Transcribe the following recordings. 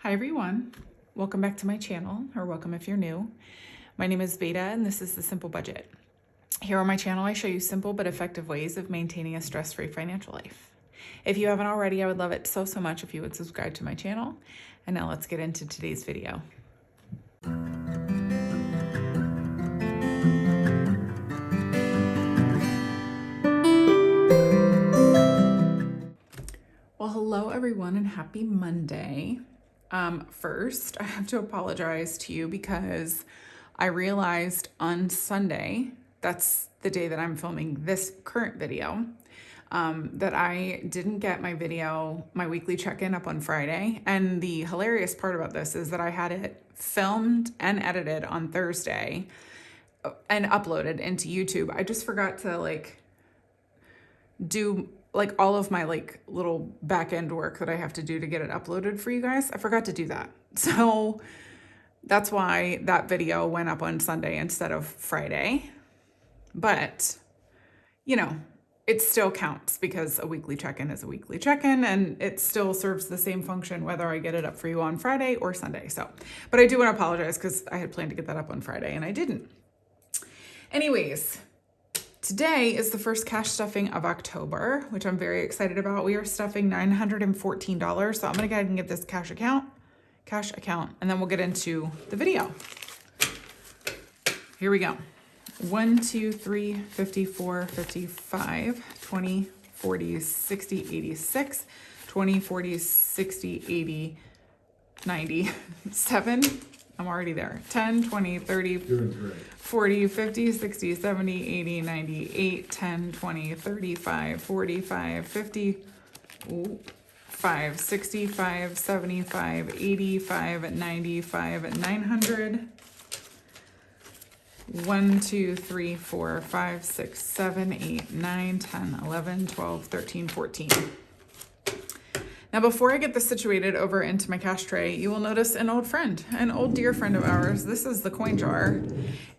Hi everyone, welcome back to my channel, or welcome if you're new. My name is Veda and this is The Simple Budget. Here on my channel I show you simple but effective ways of maintaining a stress-free financial life. If you haven't already, I would love it so much if you would subscribe to my channel. And now let's get into today's video. Well, hello everyone and happy Monday. First, I have to apologize to you because I realized on Sunday, that's the day that I'm filming this current video, that I didn't get my weekly check-in up on Friday. And the hilarious part about this is that I had it filmed and edited on Thursday and uploaded into YouTube. I just forgot to do all of my little back end work that I have to do to get it uploaded for you guys. I forgot to do that. So that's why that video went up on Sunday instead of Friday. But, you know, it still counts because a weekly check-in is a weekly check-in and it still serves the same function whether I get it up for you on Friday or Sunday. So, but I do want to apologize because I had planned to get that up on Friday and I didn't. Anyways, today is the first cash stuffing of October, which I'm very excited about. We are stuffing $914. So I'm going to go ahead and get this cash account, and then we'll get into the video. Here we go. 1, 2, 3, 54, 55, 20, 40, 60, 86, 20, 40, 60, 80, 97. I'm already there. 10, 20, 30, 40, 50, 60, 70, 80, 98, 10, 20, 35, 45, 50, 5, 65, 75, 85, 95, 900. 1, 2, 3, 4, 5, 6, 7, 8, 9, 10, 11, 12, 13, 14. Now, before I get this situated over into my cash tray, you will notice an old dear friend of ours. This is the coin jar.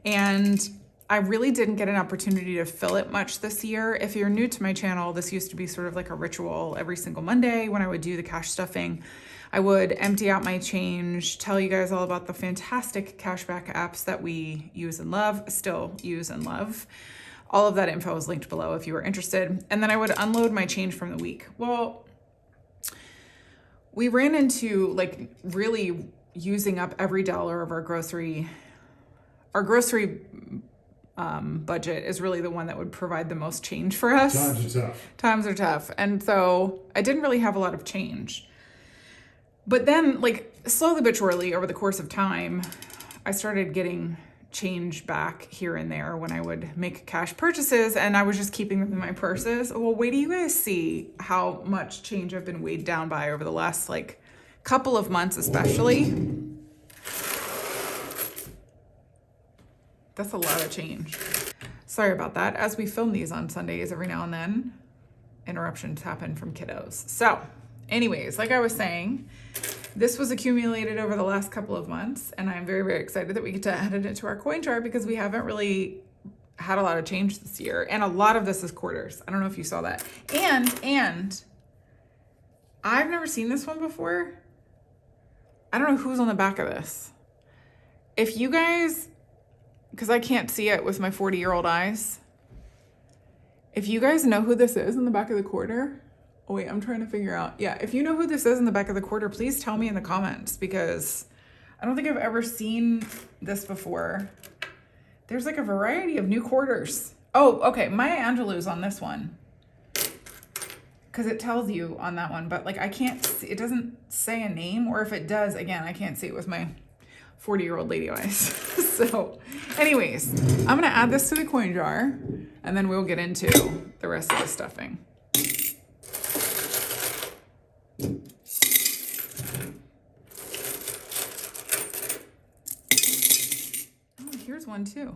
And I really didn't get an opportunity to fill it much this year. If you're new to my channel, this used to be sort of like a ritual every single Monday when I would do the cash stuffing. I would empty out my change, tell you guys all about the fantastic cashback apps that we use and love, still use and love. All of that info is linked below if you are interested. And then I would unload my change from the week. Well, we ran into really using up every dollar of our grocery. Our grocery budget is really the one that would provide the most change for us. Times are tough. And so I didn't really have a lot of change. But then slowly but surely over the course of time, I started getting change back here and there when I would make cash purchases, and I was just keeping them in my purses. Well, wait till you guys see how much change I've been weighed down by over the last couple of months, especially. That's a lot of change. Sorry about that. As we film these on Sundays, every now and then, interruptions happen from kiddos. So anyways, like I was saying, this was accumulated over the last couple of months, and I'm very, very excited that we get to add it into our coin jar because we haven't really had a lot of change this year. And a lot of this is quarters. I don't know if you saw that. And I've never seen this one before. I don't know who's on the back of this. If you guys, because I can't see it with my 40-year-old eyes, if you guys know who this is in the back of the quarter, oh wait, I'm trying to figure out. Yeah, if you know who this is in the back of the quarter, please tell me in the comments because I don't think I've ever seen this before. There's a variety of new quarters. Oh, okay, Maya Angelou's on this one because it tells you on that one, but I can't see, it doesn't say a name, or if it does, again, I can't see it with my 40-year-old lady eyes. So anyways, I'm gonna add this to the coin jar and then we'll get into the rest of the stuffing. Oh, here's one too.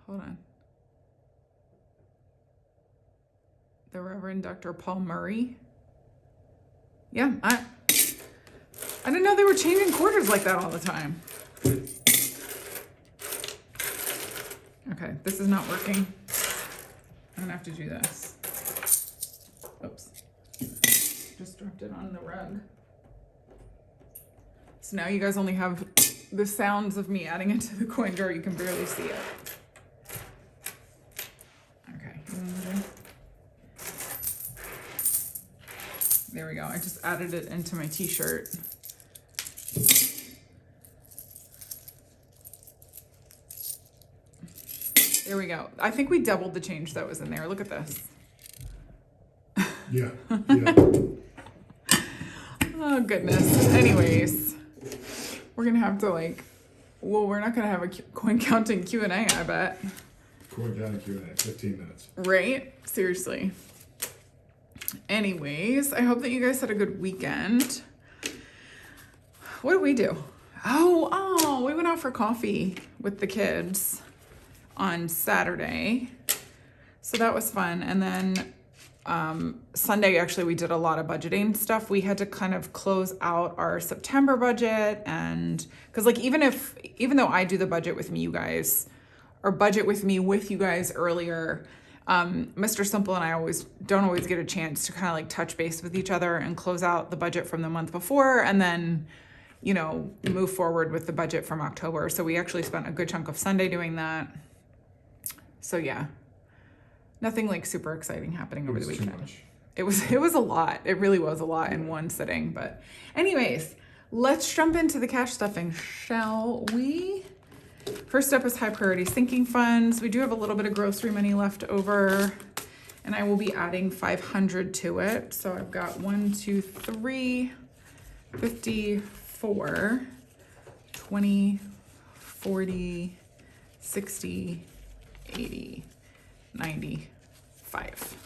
Hold on. The Reverend Dr. Paul Murray. Yeah, I didn't know they were changing quarters like that all the time. Okay, this is not working. I'm gonna have to do this. Oops. Just dropped it on the rug. So now you guys only have the sounds of me adding it to the coin jar. You can barely see it. Okay. There we go. I just added it into my t-shirt. There we go. I think we doubled the change that was in there. Look at this. Yeah. Oh, goodness. Anyways, we're going to have to we're not going to have a coin counting Q&A, I bet. Coin counting Q&A, 15 minutes. Right? Seriously. Anyways, I hope that you guys had a good weekend. What did we do? Oh, we went out for coffee with the kids on Saturday. So that was fun. And then Sunday, actually, we did a lot of budgeting stuff. We had to kind of close out our September budget. And because even though I do the budget with you guys with you guys earlier, Mr. Simple and I don't always get a chance to kind of touch base with each other and close out the budget from the month before and then, move forward with the budget from October. So we actually spent a good chunk of Sunday doing that. So yeah, nothing super exciting happening over the weekend. Too much. It was a lot. It really was a lot in one sitting. But anyways, let's jump into the cash stuffing, shall we? First up is high priority sinking funds. We do have a little bit of grocery money left over, and I will be adding $500 to it. So I've got 1, 2, 3, 54, 20, 40, 60, 80, 95.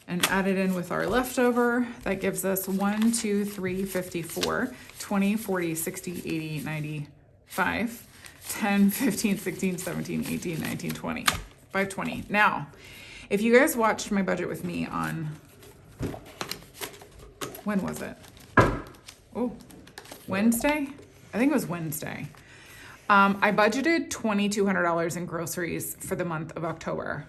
And add it in with our leftover. That gives us 1, 2, 3, 54, 20, 40, 60, 80, 95. 10, 15, 16, 17, 18, 19, 20. 520. Now, if you guys watched my budget with me on, when was it? Oh, Wednesday? I think it was Wednesday. I budgeted $2,200 in groceries for the month of October.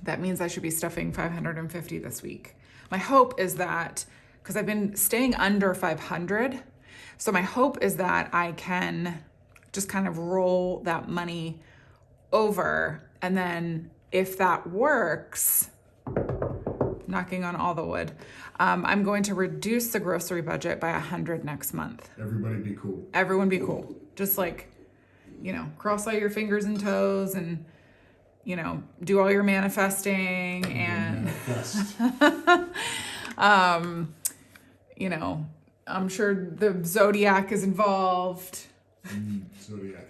That means I should be stuffing $550 this week. My hope is that, because I've been staying under 500, so my hope is that I can just kind of roll that money over. And then if that works, knocking on all the wood, I'm going to reduce the grocery budget by $100 next month. Everybody be cool. Everyone be cool. Just cross all your fingers and toes and, do all your manifesting and, I'm sure the zodiac is involved. Zodiac.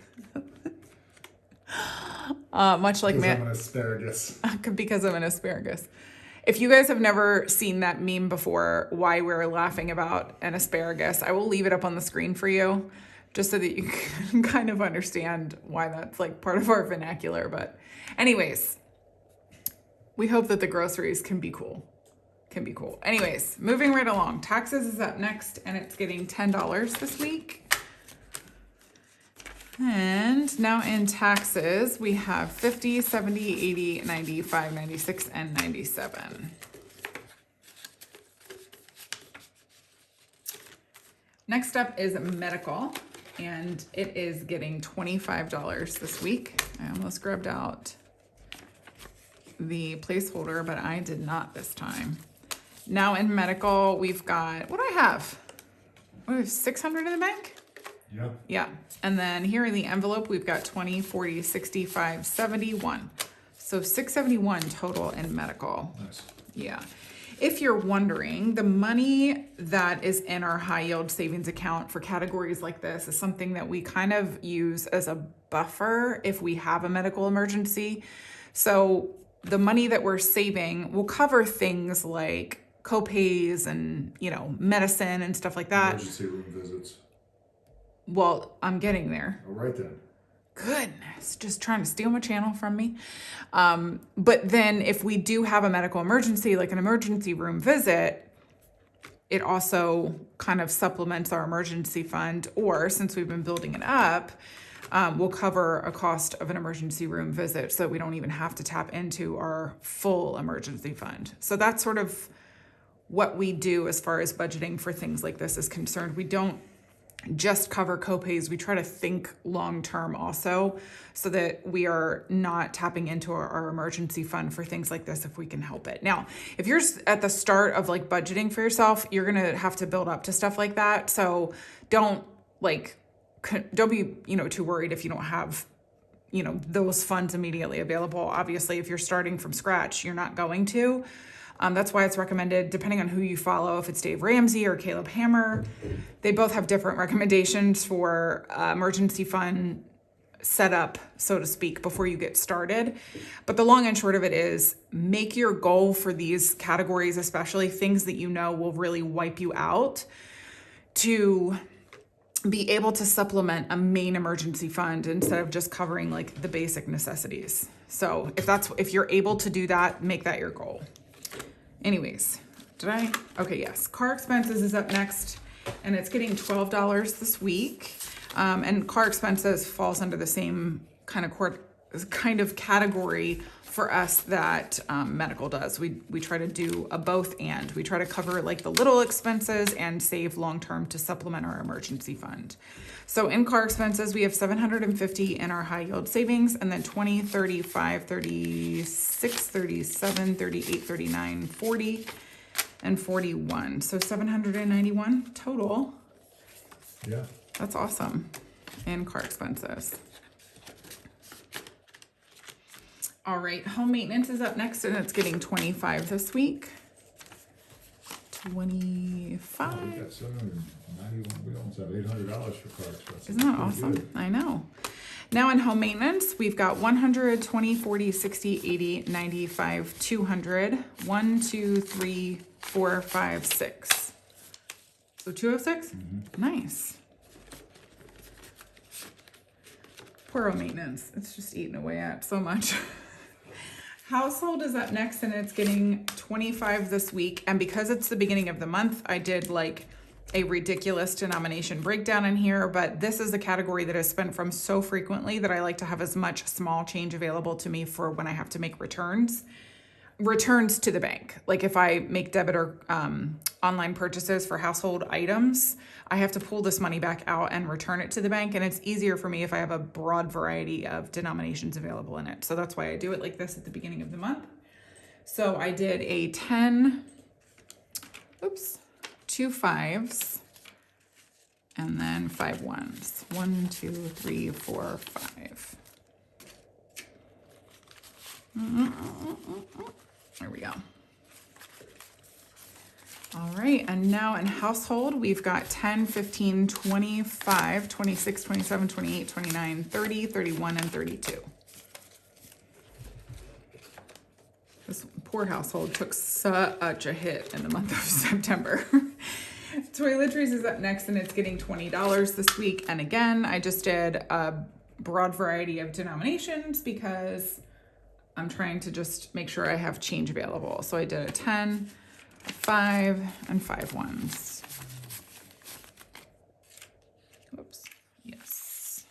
Much like I'm an asparagus. Because I'm an asparagus. If you guys have never seen that meme before, why we're laughing about an asparagus, I will leave it up on the screen for you, just so that you can kind of understand why that's part of our vernacular. But anyways, we hope that the groceries can be cool. Anyways, moving right along. Taxes is up next, and it's getting $10 this week. And now in taxes, we have 50, 70, 80, 95, 96, and 97. Next up is medical, and it is getting $25 this week. I almost grabbed out the placeholder, but I did not this time. Now in medical, we've got, what do I have? We have 600 in the bank? Yeah. Yeah. And then here in the envelope, we've got 20, 40, 65, 71. So 671 total in medical. Nice. Yeah. If you're wondering, the money that is in our high yield savings account for categories like this is something that we kind of use as a buffer if we have a medical emergency. So the money that we're saving will cover things like co-pays and, medicine and stuff like that. Emergency room visits. Well, I'm getting there. All right then. Goodness, just trying to steal my channel from me. But then if we do have a medical emergency, like an emergency room visit, it also kind of supplements our emergency fund, or since we've been building it up, we'll cover a cost of an emergency room visit so that we don't even have to tap into our full emergency fund. So that's sort of what we do as far as budgeting for things like this is concerned. We don't just cover copays. We try to think long-term also, so that we are not tapping into our emergency fund for things like this if we can help it. Now, if you're at the start of like budgeting for yourself, you're going to have to build up to stuff like that. So don't be, too worried if you don't have, those funds immediately available. Obviously, if you're starting from scratch, you're not going to. That's why it's recommended, depending on who you follow, if it's Dave Ramsey or Caleb Hammer, they both have different recommendations for emergency fund setup, so to speak, before you get started. But the long and short of it is, make your goal for these categories, especially things that will really wipe you out, to be able to supplement a main emergency fund instead of just covering like the basic necessities. So if you're able to do that, make that your goal. Anyways, okay, yes. Car expenses is up next, and it's getting $12 this week. And car expenses falls under the same kind of category for us that medical does. We try to do a both and. We try to cover like the little expenses and save long-term to supplement our emergency fund. So in car expenses, we have $750 in our high yield savings, and then 20, 35, 36, 37, 38, 39, 40, and 41. So 791 total. Yeah. That's awesome. In car expenses. All right, home maintenance is up next, and it's getting 25 this week. 25. Oh, we got 791. We almost have $800 for car expenses. Isn't that Pretty awesome? good. I know. Now in home maintenance, we've got 100, 20, 40, 60, 80, 95, 200, 1, 2, 3, 4, 5, 6. So 206? Mm-hmm. Nice. Poor home maintenance. It's just eating away at so much. Household is up next, and it's getting 25 this week. And because it's the beginning of the month, I did like a ridiculous denomination breakdown in here, but this is a category that is spent from so frequently that I like to have as much small change available to me for when I have to make returns to the bank. Like if I make debit or online purchases for household items, I have to pull this money back out and return it to the bank. And it's easier for me if I have a broad variety of denominations available in it. So that's why I do it like this at the beginning of the month. So I did a 2 5s, and then 5 1s. 1, 2, 3, 4, 5. There we go. All right, and now in household, we've got 10, 15, 25, 26, 27, 28, 29, 30, 31, and 32. This poor household took such a hit in the month of September. Toiletries is up next, and it's getting $20 this week. And again, I just did a broad variety of denominations because I'm trying to just make sure I have change available. So I did a 10, 5, and 5 1s. Whoops. Yes.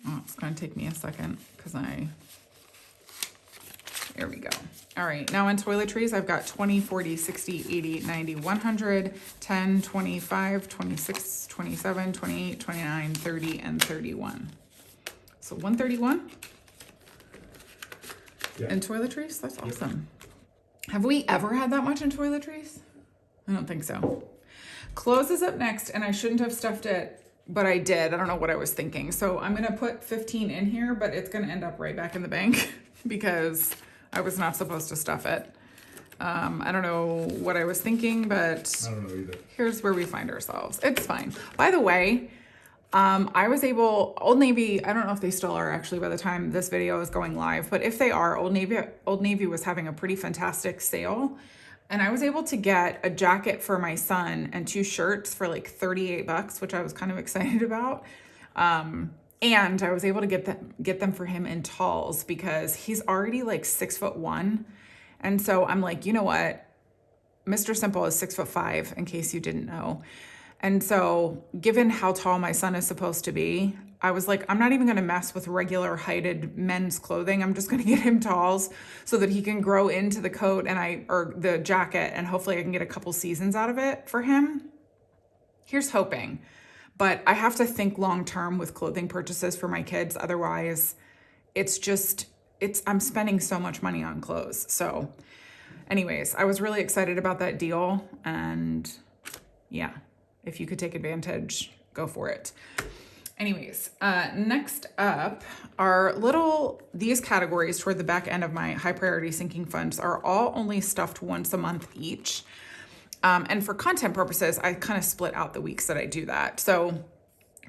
Oh, it's going to take me a second because there we go. All right, now in toiletries, I've got 20, 40, 60, 80, 90, 100, 10, 25, 26, 27, 28, 29, 30, and 31. So 131 in toiletries? That's awesome. Have we ever had that much in toiletries? I don't think so. Clothes is up next, and I shouldn't have stuffed it, but I did. I don't know what I was thinking. So I'm gonna put 15 in here, but it's gonna end up right back in the bank because I was not supposed to stuff it. I don't know what I was thinking, but I don't know either. Here's where we find ourselves. It's fine. By the way, I was able, Old Navy, I don't know if they still are actually by the time this video is going live, but if they are, Old Navy was having a pretty fantastic sale. And I was able to get a jacket for my son and 2 shirts for like $38, which I was kind of excited about. And I was able to get them for him in talls because he's already like 6'1". And so I'm like, you know what? Mr. Simple is 6'5", in case you didn't know. And so given how tall my son is supposed to be, I was like, I'm not even going to mess with regular heighted men's clothing. I'm just going to get him talls so that he can grow into the coat or the jacket, and hopefully I can get a couple seasons out of it for him. Here's hoping. But I have to think long term with clothing purchases for my kids. Otherwise, I'm spending so much money on clothes. So anyways, I was really excited about that deal. And yeah, if you could take advantage, go for it. Anyways, next up are these categories toward the back end of my high priority sinking funds are all only stuffed once a month each. And for content purposes, I kind of split out the weeks that I do that. So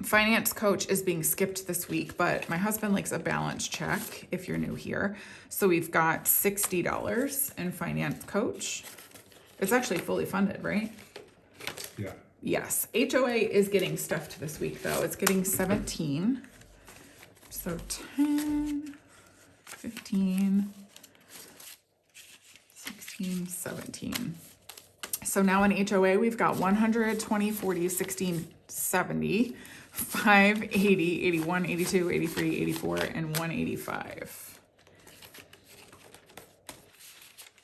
finance coach is being skipped this week, but my husband likes a balance check if you're new here. So we've got $60 in finance coach. It's actually fully funded, right? Yeah. Yes. HOA is getting stuffed this week though. It's getting 17. So 10, 15, 16, 17. So now in HOA, we've got 100, 20, 40, 16, 70, 5, 80, 81, 82, 83, 84, and 185.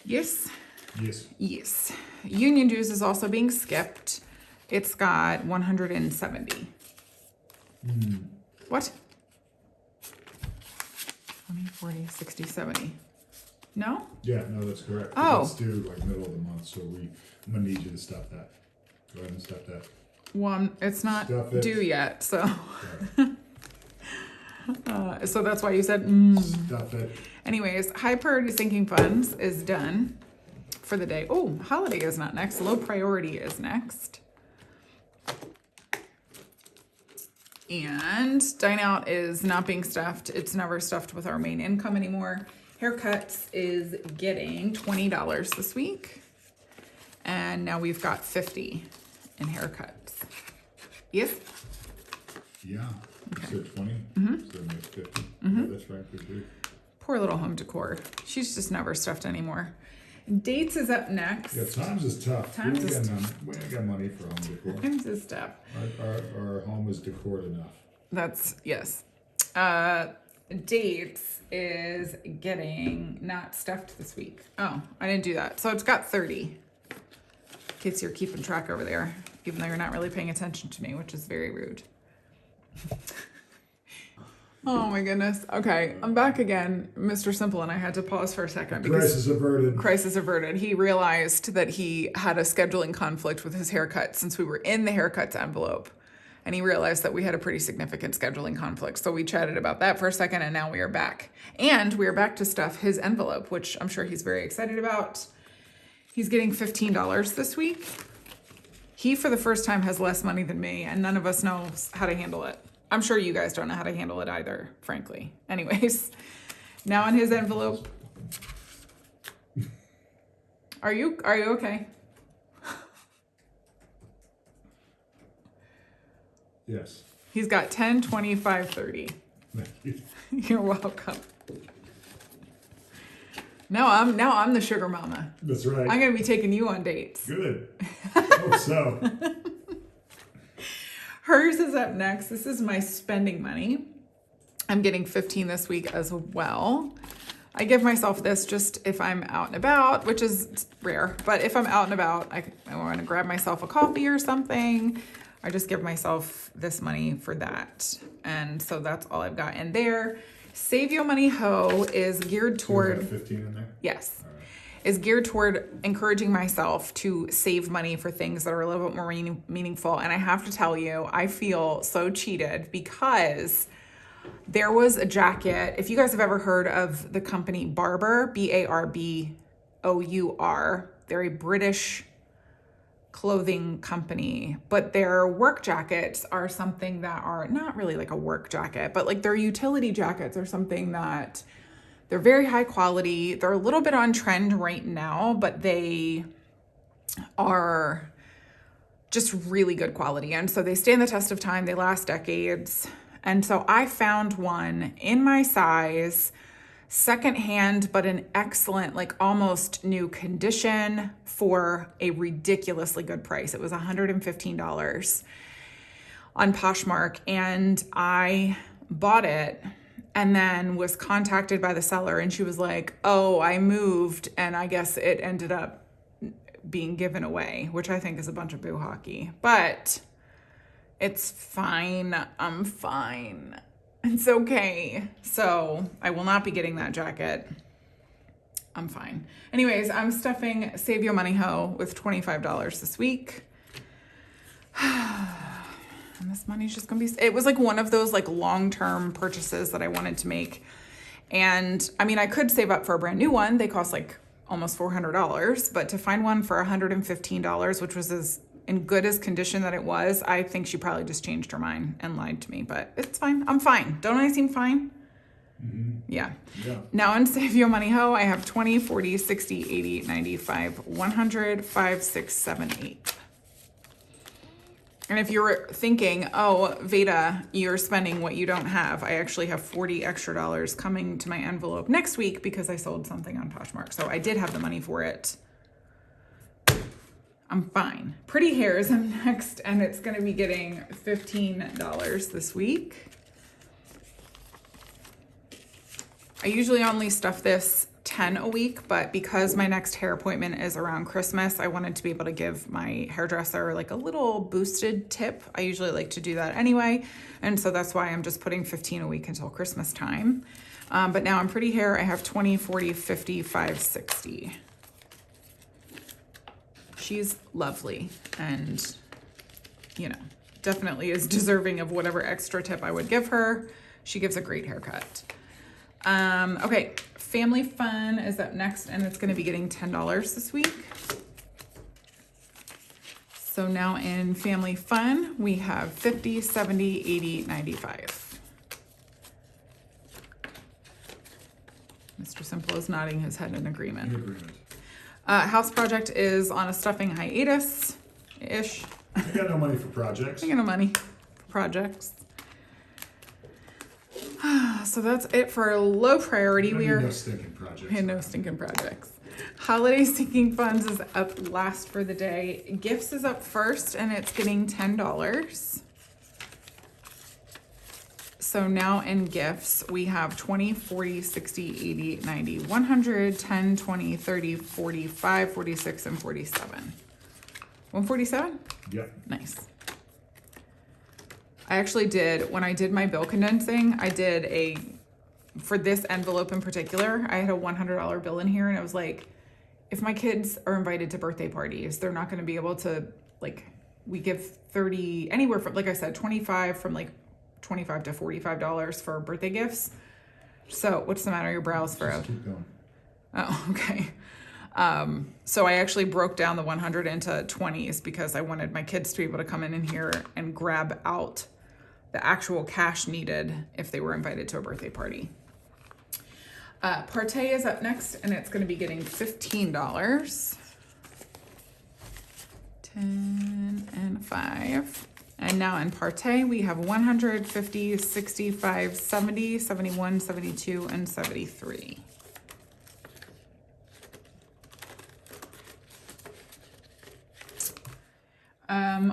Yes? Yes. Yes. Union dues is also being skipped. It's got 170. What? 20, 40, 60, 70. No? Yeah, no, that's correct. Oh. It's due like middle of the month, so I'm gonna need you to stop that. Go ahead and stop that. Well, it's not Stuff it. due yet, so Yeah. so that's why you said Stop it. Anyways, high priority sinking funds is done for the day. Oh, holiday is not next. Low priority is next. And dine out is not being stuffed. It's never stuffed with our main income anymore. Haircuts is getting $20 this week. And now we've got 50 in haircuts. Yes? Yeah. Okay. You said 20? So make 50. Yeah, that's right, could be. Poor little home decor. She's just never stuffed anymore. Dates is up next. Yeah, times is tough. Times we is ain't got money for home decor. Times is tough. Our home is decored enough. That's, yes. Dates is getting not stuffed this week. Oh, I didn't do that. So it's got 30. In case you're keeping track over there, even though you're not really paying attention to me, which is very rude. Oh my goodness. Okay, I'm back again. Mr. Simple and I had to pause for a second because Crisis averted. crisis averted. He realized that he had a scheduling conflict with his haircut since we were in the haircuts envelope. And he realized that we had a pretty significant scheduling conflict. So we chatted about that for a second and now we are back. And we are back to stuff his envelope, which I'm sure he's very excited about. He's getting $15 this week. He, for the first time, has less money than me, and none of us knows how to handle it. I'm sure you guys don't know how to handle it either, frankly. Anyways, now in his envelope. Are you okay? Yes. He's got 10, 25, 30. Thank you. You're welcome. Now I'm the sugar mama. That's right. I'm gonna be taking you on dates. Good. Hope so. Hers is up next. This is my spending money. I'm getting 15 this week as well. I give myself this just if I'm out and about, which is rare, but if I'm out and about, I want to grab myself a coffee or something. I just give myself this money for that. And so that's all I've got in there. Save Your Money Ho is geared You toward, have 15 in there? yes, All right. is geared toward encouraging myself to save money for things that are a little bit more meaningful. And I have to tell you, I feel so cheated because there was a jacket. If you guys have ever heard of the company Barbour, Barbour, they're a British clothing company, but their work jackets are something that are not really like a work jacket, but like their utility jackets are something that they're very high quality. They're a little bit on trend right now, but they are just really good quality. And so they stand the test of time. They last decades. And so I found one in my size, secondhand, but in excellent, like almost new condition for a ridiculously good price. It was $115 on Poshmark, and I bought it and then was contacted by the seller, and she was like, oh, I moved, and I guess it ended up being given away, which I think is a bunch of boo hockey. But It's fine. I'm fine. It's okay. So I will not be getting that jacket. I'm fine. Anyways, I'm stuffing Save Your Money Ho with $25 this week. And this money's just gonna be, it was like one of those like long-term purchases that I wanted to make. And I mean, I could save up for a brand new one. They cost like almost $400, but to find one for $115, which was as in good as condition that it was, I think she probably just changed her mind and lied to me, but it's fine. I'm fine. Don't I seem fine? Mm-hmm. Yeah. Yeah. Now in Save Your Money Ho, I have 20, 40, 60, 80, 95, 100, 5, 6, 7, 8. And if you're thinking, oh, Veda, you're spending what you don't have, I actually have $40 extra coming to my envelope next week because I sold something on Poshmark. So I did have the money for it. I'm fine. Pretty Hairs I'm next, and it's going to be getting $15 this week. I usually only stuff this 10 a week, but because my next hair appointment is around Christmas, I wanted to be able to give my hairdresser like a little boosted tip. I usually like to do that anyway, and so that's why I'm just putting 15 a week until Christmas time. But now in Pretty Hair, I have 20, 40, 50, 5, 60. She's lovely and, you know, definitely is deserving of whatever extra tip I would give her. She gives a great haircut. Okay, Family Fun is up next, and it's going to be getting $10 this week. So now in Family Fun, we have 50, 70, 80, 95. Mr. Simple is nodding his head in agreement. In agreement. House Project is on a stuffing hiatus-ish. I got no money for projects. I got no money for projects. So that's it for low priority. We are no stinking projects. and no stinking projects. Holiday Sinking Funds is up last for the day. Gifts is up first, and it's getting $10. So now in gifts, we have 20, 40, 60, 80, 90, 100, 10, 20, 30, 45, 46, and 47. 147? Yep. Nice. I actually did, when I did my bill condensing, I did for this envelope in particular, I had a $100 bill in here, and it was like, if my kids are invited to birthday parties, they're not going to be able to, like, we give 30, anywhere from, like I said, 25 from like $25 to $45 for birthday gifts. So what's the matter? Your brows furrowed. Just keep going. Oh, okay. So I actually broke down the 100 into 20s because I wanted my kids to be able to come in here and grab out the actual cash needed if they were invited to a birthday party. Partay is up next, and it's going to be getting $15. 10 and 5. And now in Partay, we have 100, 50, 65, 70, 71, 72, and 73.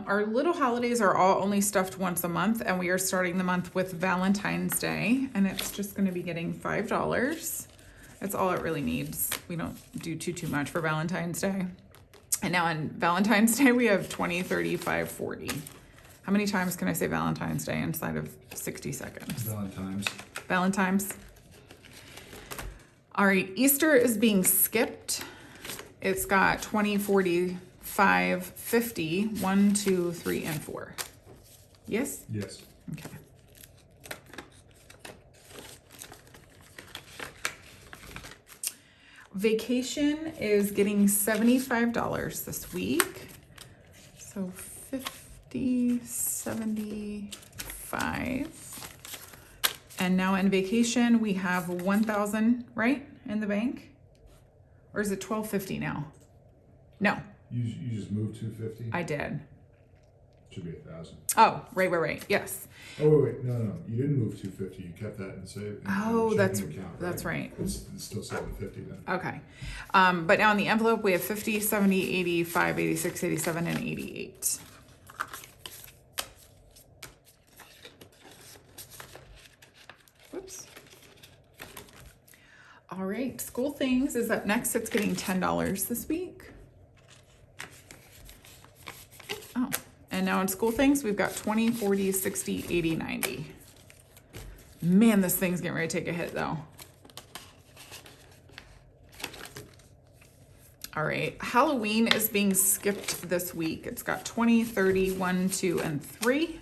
Our little holidays are all only stuffed once a month, and we are starting the month with Valentine's Day, and it's just going to be getting $5. That's all it really needs. We don't do too much for Valentine's Day. And now on Valentine's Day, we have 20, 35, 40. How many times can I say Valentine's Day inside of 60 seconds? Valentine's. All right, Easter is being skipped. It's got 20, 40, 5, 50, 1, 2, 3, and 4. Yes? Yes. Okay. Vacation is getting $75 this week. So 50, 75. And now in Vacation, we have 1,000, right? In the bank? Or is it 1,250 now? No, You just moved 250? I did. Should be 1,000. Oh, right. Yes. Oh, wait. No. You didn't move 250. You kept that in save. Oh, that's account, that's right. It's still 750 then. Okay. But now in the envelope, we have 50, 70, 85, 86, 87, and 88. Whoops. All right. School Things is up next. It's getting $10 this week. Oh, And now in school things, we've got 20, 40, 60, 80, 90. Man, this thing's getting ready to take a hit though. All right, Halloween is being skipped this week. It's got 20, 30, 1, 2, and 3.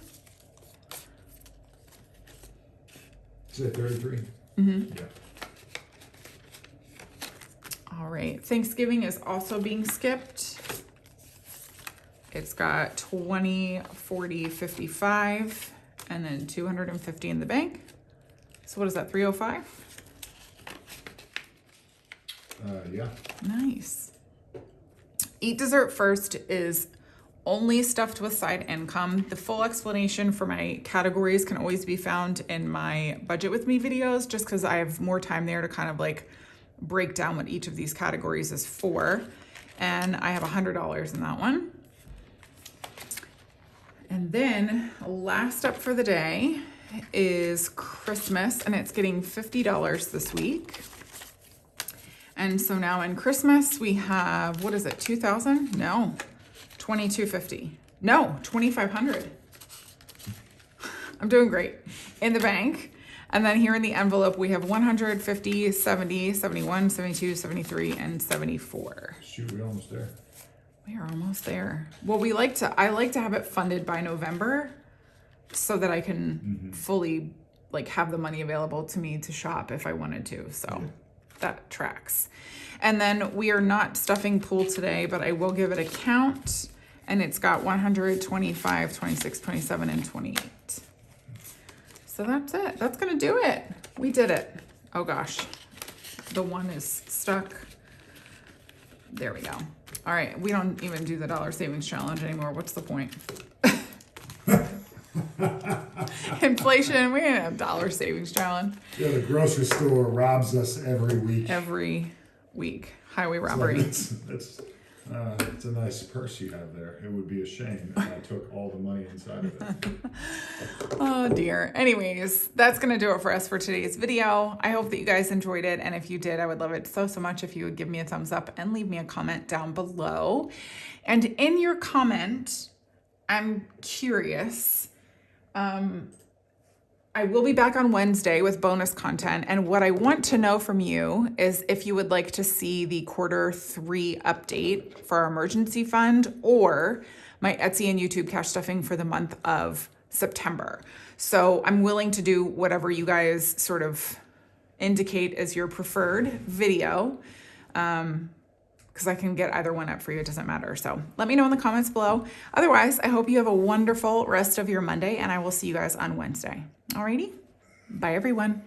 Is it 33? Mm-hmm. Yeah. All right, Thanksgiving is also being skipped. It's got 20, 40, 55, and then 250 in the bank. So what is that, 305? Yeah. Nice. Eat dessert first is only stuffed with side income. The full explanation for my categories can always be found in my budget with me videos, just because I have more time there to kind of like break down what each of these categories is for. And I have $100 in that one. And then last up for the day is Christmas, and it's getting $50 this week. And so now in Christmas we have, what is it, 2,000? No, 2,250. No, 2,500. I'm doing great in the bank. And then here in the envelope we have 100, 50, 70, 71, 72, 73, and 74. Shoot, we're almost there. We are almost there. Well, I like to have it funded by November so that I can fully like have the money available to me to shop if I wanted to. So that tracks. And then we are not stuffing pool today, but I will give it a count. And it's got 100, 25, 26, 27, and 28. So that's it. That's gonna do it. We did it. Oh gosh, the one is stuck. There we go. All right, we don't even do the dollar savings challenge anymore. What's the point? Inflation, we didn't have dollar savings challenge. Yeah, the grocery store robs us every week. Every week, highway It's robbery. like, it's a nice purse you have there. It would be a shame if I took all the money inside of it. Oh dear. Anyways, that's going to do it for us for today's video. I hope that you guys enjoyed it. And if you did, I would love it so much if you would give me a thumbs up and leave me a comment down below. And in your comment, I'm curious. I will be back on Wednesday with bonus content. And what I want to know from you is if you would like to see the Q3 update for our emergency fund or my Etsy and YouTube cash stuffing for the month of September. So I'm willing to do whatever you guys sort of indicate as your preferred video. Because I can get either one up for you. It doesn't matter. So let me know in the comments below. Otherwise, I hope you have a wonderful rest of your Monday, and I will see you guys on Wednesday. Alrighty? Bye, everyone.